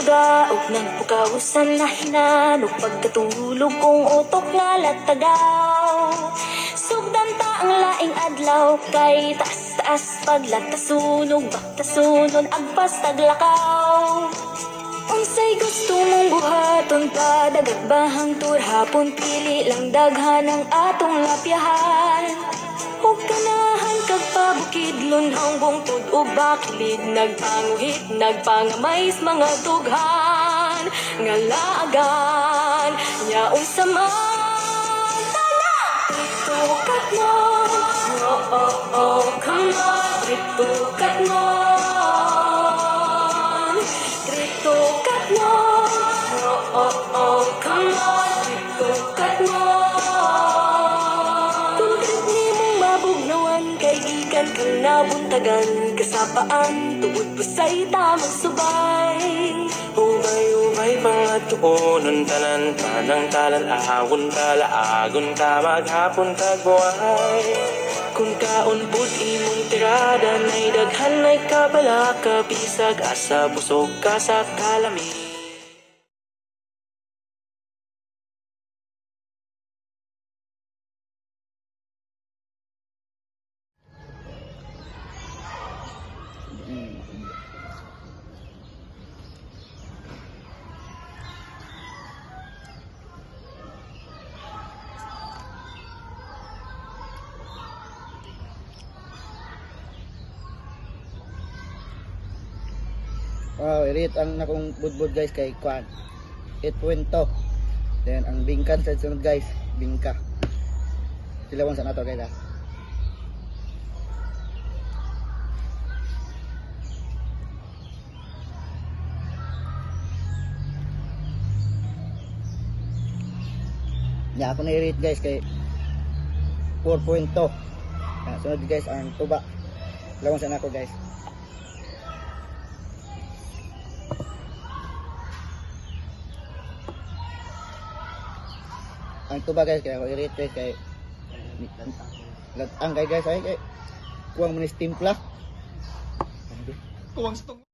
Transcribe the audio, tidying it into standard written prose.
duga ug nagpukawusan na hinanok pagkatulog kong utok nga latagaw. Sugdan ta ang laing adlaw kay taas-taas paglatasunog baktasunon agpas taglakaw. Unsay gusto mong buhaton pa dagat bahang turhapon pili lang daghan ang atong lapyahan. Ug ganahan kag pabukidlon hanggang tud ug bakilid nagpanguhit nagpangamais mga dughan nga laagan nya unsa man tukat mo come on tukat mo tukat mo come on tukat mo. Kang nabuntagan kasapaan tuod pasay tamang subay. Umay mga tuonon tanan tanang talan ahawon kalaagon ka maghapon tagbuhay. Kung kaon pud imong tirada nay daghan nay kabala ka bisag asa busog ka sa kalamig. Wow, i-rate ang nakong budbud guys kay Kwan 8.2. Then ang bingkan sa sunod guys, bingka. Silawon sa nato guys ha. Ya ako na i-rate guys kay 4.2. Sunod guys ang tuba. Silawon sa nato guys. Ang tuba guys kaya ako i-rate kay ang guys ay kuwang manis timpla. Kuwang stong